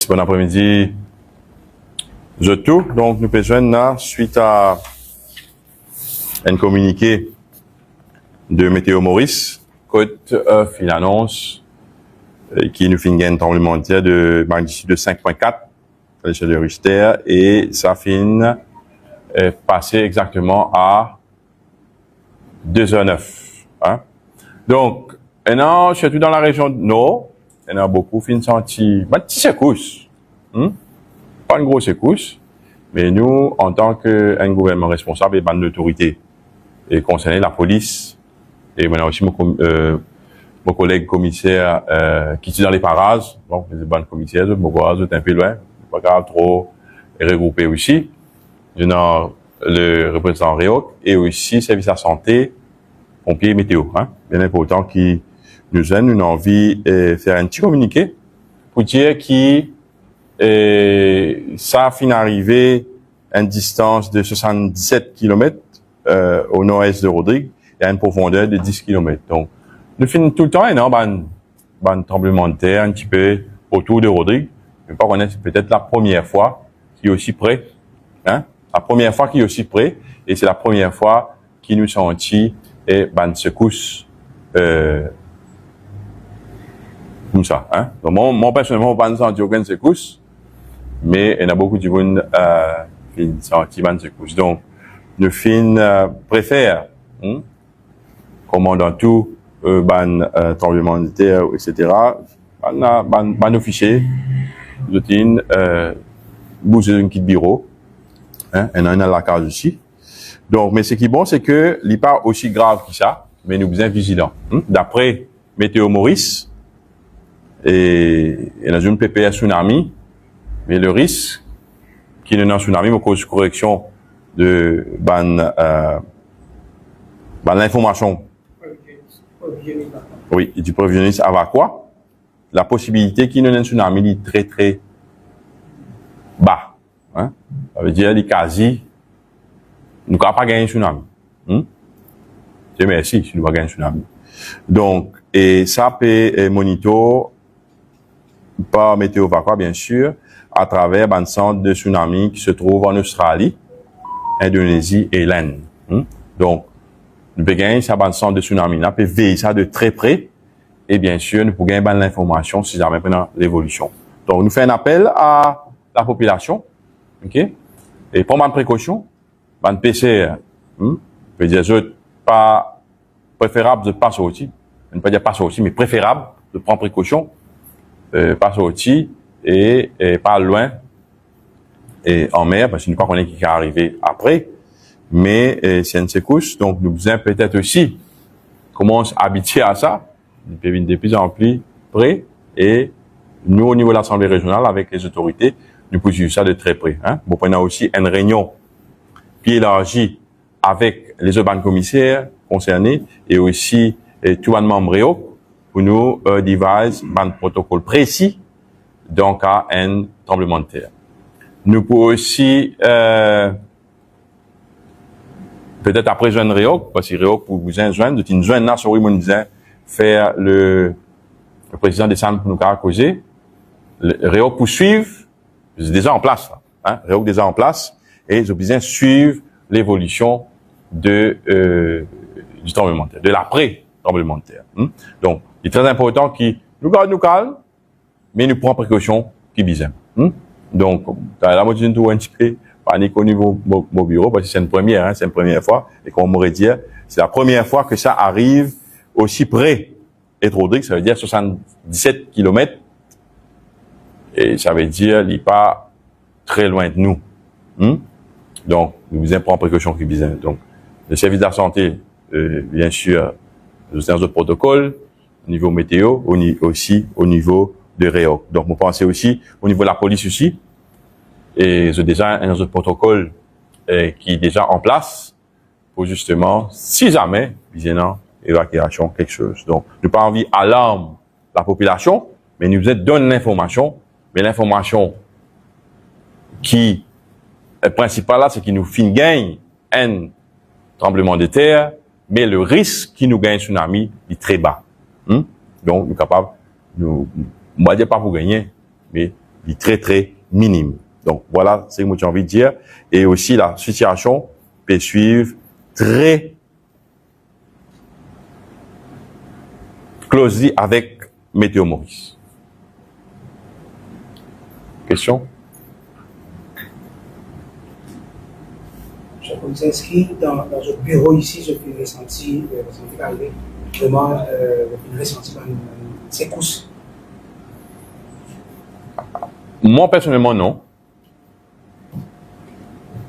bon après-midi. Je tout. Donc, nous besoin là, suite à un communiqué de Météo Maurice, côte une annonce qui nous fait un tremblement de terre de magnitude de 5.4 à l'échelle de Richter et ça finit passer exactement à 2h09. Hein? Donc, maintenant, surtout dans la région nord, il y en a beaucoup qui senti une petite secousse. Pas une grosse secousse, mais nous, en tant qu'un gouvernement responsable et une autorité, et concerné la police, et maintenant aussi mon collègue commissaire qui est dans les parages, donc les bonnes commissaires, mon courage est un peu loin, pas grave trop regroupé aussi. Je le représentant Réoc et aussi service à santé, pompiers météo, hein, bien important qui nous gêne, nous avons envie de faire un petit communiqué pour dire qui ça finit arrivé à une distance de 77 km au nord-est de Rodrigue et à une profondeur de 10 km. Donc, nous finissons tout le temps un tremblement de terre un petit peu autour de Rodrigue. Je ne sais pas qu'on est peut-être la première fois qui est aussi près, hein? La première fois qui est aussi près, et c'est la première fois qui nous sentit une secousse comme ça, hein. Donc, moi personnellement, je n'ai pas senti aucune secousse, mais il y a beaucoup de monde qui ont senti une secousse. Donc, nous préfère, comme dans tout tremblement de terre, etc., nos fichiers, routine, bouger un kit bureau, hein, et on a la case aussi. Donc, mais ce qui est bon, c'est que il n'est pas aussi grave que ça, mais nous sommes bien vigilants. D'après Météo Maurice, et il y a une PPR tsunami, mais le risque qui est dans tsunami, me cause correction de l'information. Oui, et du prévisionniste avec quoi? La possibilité qu'il y ait un tsunami est très très bas. Hein? Ça veut dire, quasi, nous ne pouvons pas gagner un tsunami. C'est merci si nous ne pouvons pas gagner un tsunami. Donc, et ça peut monitor par Météo Vacua, bien sûr, à travers un centre de tsunami qui se trouve en Australie, Indonésie et l'Inde. Donc, nous pouvons gagner ça, un centre de tsunami, nous pouvons veiller ça de très près, et bien sûr, nous pouvons gagner l'information si jamais pendant l'évolution. Donc, nous faisons un appel à la population, ok, et prendre une précaution, un PCR, veut dire, pas préférable de pas sortir, ne pas dire pas sortir, mais préférable de prendre précaution, pas sortir et pas loin et en mer, parce que nous ne connaissons pas qui va arriver après, mais c'est une secousse, donc nous besoin peut-être aussi commence à habituer à ça, nous pouvons de plus en plus près, et nous au niveau de l'Assemblée régionale avec les autorités, nous pouvons suivre ça de très près. Hein. Bon, on a aussi une réunion qui est élargie avec les urbains commissaires concernés et aussi tout le membre Réoc pour nous devise un protocole précis donc à un tremblement de terre. Nous pouvons aussi peut-être après joindre Réoc, parce que Réoc pour vous joindre, une joindre là sur où disait faire le président des centres pour nous causer. Réoc pour suivre, c'est déjà en place là, hein, Réoc déjà en place et ils ont besoin de suivre l'évolution du tremblement de terre, de l'après-tremblement de terre. Donc, il est très important qu'il nous garde nous calme, mais nous prend précaution qui besoin. Donc, la moitié de tout un petit peu panique au niveau de mon bureau, parce que c'est une première, hein, c'est une première fois, et comme on m'aurait dit, c'est la première fois que ça arrive aussi près de Rodrigue, ça veut dire 77 km, et ça veut dire qu'il n'est pas très loin de nous. Donc, nous devons prendre précaution qui besoin. Donc, le service de la santé, bien sûr, nous avons d'autres protocoles, au niveau météo, aussi au niveau de Réoc. Donc, vous pensez aussi au niveau de la police aussi, et j'ai déjà un autre protocole qui est déjà en place pour justement, si jamais, bien évacuation, quelque chose. Donc, nous pas envie alarme la population, mais nous donne l'information, mais l'information qui est principale là, c'est qu'il nous gagne un tremblement de terre, mais le risque qui nous gagne tsunami est très bas. Donc, nous sommes capables, on va dire pas pour gagner, mais très, très minime. Donc, voilà ce que j'ai envie de dire. Et aussi, la situation peut suivre très closely avec Météo Maurice. Question? Je vous inscris dans votre bureau ici, je peux ressentir arriver vraiment une ressenti dans secousses. Moi, personnellement, non.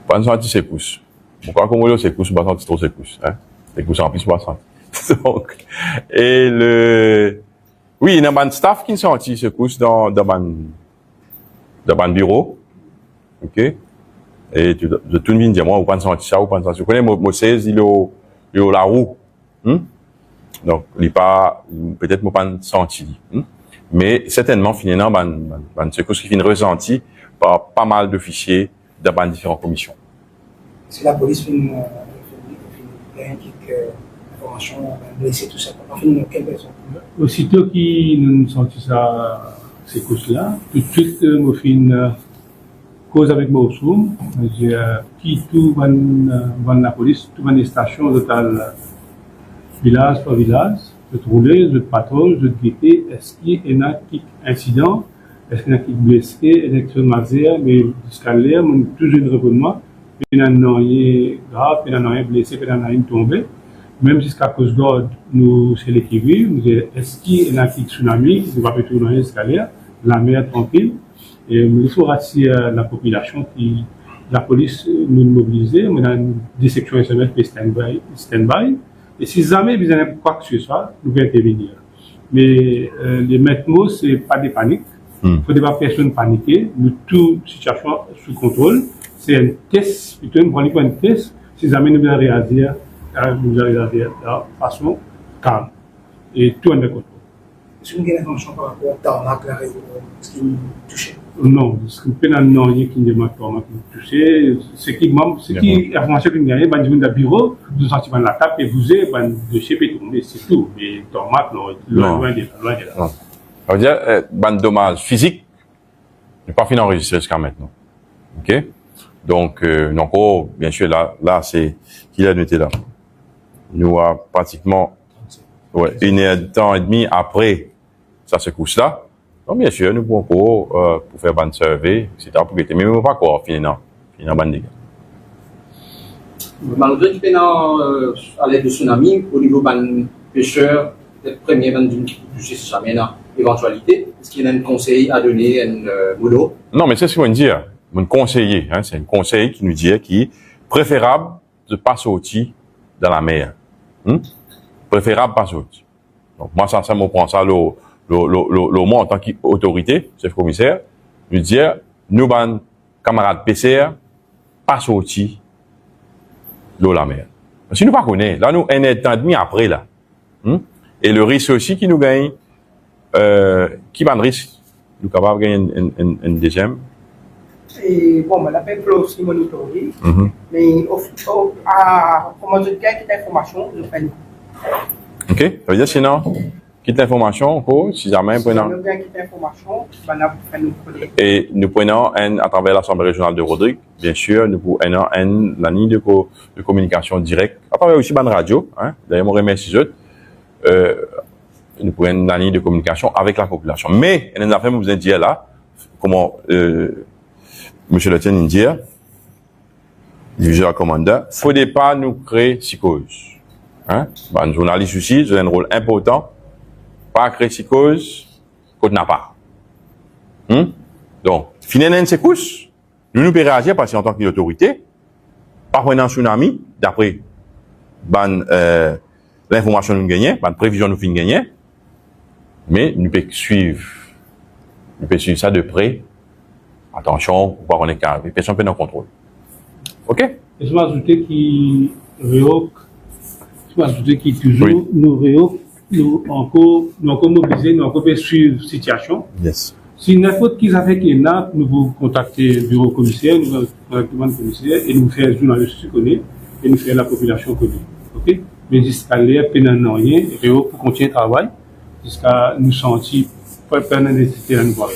Pas senti secousse. Pourquoi comme le secousse, pas senti trop secousse, hein? Secousse en plus, pas senti. Donc, et oui, il y a un staff qui senti secousse dans le bureau. OK? Et tout le monde dit, moi, ou pas senti ça, ou pas senti ça. Vous connaissez, Moses, il est au la roue. Donc, il pas, peut-être, moi, pas senti. Mais, certainement, finalement, secousse qui finit ressenti par pas mal de fichiers dans différentes commissions. Si la police fait une information, blessé, tout ça, on fait quelle personne? Aussitôt qu'ils nous senti ça, ces causes-là, tout de suite, on fait une cause avec Moussoum, qui tout va la police, tout va les stations, total village par village, de rouler, de patrouille, de guetter, est-ce qu'il y a un incident, est-ce qu'il y a un blessé, est-ce qu'il y a un mazère, mais jusqu'à l'air, on a toujours un revenant, il y a un rien grave, il y a un rien blessé, il y a un rien tombé. Même jusqu'à cause d'ordre, nous, c'est l'équilibre, nous disons, est-ce qu'il y a un tsunami, nous va pas tourner jusqu'à l'air, la mer tranquille, et il faut rassurer la population qui, la police nous mobiliser, on a une déception SMS pour stand-by, et si jamais vous avez quoi que ce soit, nous pouvons intervenir. Mais les maîtres mots, c'est pas des paniques, il ne faut pas personne paniquer, nous, toute situation sous contrôle, c'est un test, plutôt une test, si jamais nous devons réagir, nous allons réagir de façon calme, et tout en contrôle. Est-ce que vous avez une information par rapport au tarmac, la réseau, ce qui nous touche? Non, ce qui peut non, rien qui ne m'a pas touché. Ce qui information qui nous gagne, ben, dans le bureau, nous sortons dans la table et vous êtes, ben, de chez tomber, c'est tout. Mais tarmac, loin de là. Ça veut dire, ben, dommage physique, n'est pas fini d'enregistrer jusqu'à maintenant. OK? Donc, bien sûr, là, c'est, qu'il a noté là. Nous, pratiquement, 1 heure de temps et demi après, ça se couche là. Donc, bien sûr, nous pouvons pour faire bonne survey, etc. pour guetter. Mais nous ne pouvons pas quoi, finalement, bonne dégâts. Malgré qu'il y a à l'aide de tsunami, au niveau des pêcheurs, peut-être premier qui peut toucher si jamais dans l'éventualité, est-ce qu'il y a un conseil à donner à un boulot? Non, mais c'est ce qu'on veut dire. Mon conseiller, hein, c'est un conseil qui nous dit qu'il est préférable de pas sortir dans la mer. Préférable pas sortir. Donc, moi, ça me prend ça, moi, en tant qu'autorité, chef commissaire, nous dire, nous, camarades PCR, pas sortir de la mer. Si nous pas connaissons, là, nous, un temps et demi après, là. Et le risque aussi qui nous gagne, qui va le risque, nous capables de gagner un deuxième. Et bon, on appelle aussi monitorer, mais comment je dis, quitte l'information, je fais. OK? Ça veut dire, sinon, quitte l'information, encore, si jamais, prenons. Et nous prenons à travers l'Assemblée régionale de Rodrigue, bien sûr, nous prenons la ligne de communication directe, à travers aussi la radio, hein. D'ailleurs, je remercie eux. Nous prenons la ligne de communication avec la population. Mais, il y a une affaire que vous avez dit là, comment, Monsieur le Lieutenant dit, diviseur commandant, faudrait pas nous créer psychose. Hein? Un journaliste aussi, j'ai un rôle important, pas créer psychose, qu'on n'a pas. Donc, finalement, c'est couche. Nous pouvons réagir parce qu'en tant qu'autorité, pas prendre un tsunami, d'après, l'information nous gagne, prévision nous fin gagner, mais nous pouvons suivre ça de près. Attention, pour voir on est carré, personne peut nous contrôle. OK? Et je m'ajouter qui toujours nous encore mobiliser, nous encore suivre la situation. Yes. Si n'importe qui a fait qu'il y a, nous vous contacter le bureau commissaire, nous contacter le commissaire et nous faire le journaliste qui connaît et nous faire la population connaît. OK? Mais jusqu'à l'air, pénal rien, pour continuer le travail, jusqu'à nous sentir pas nécessité à nous voir.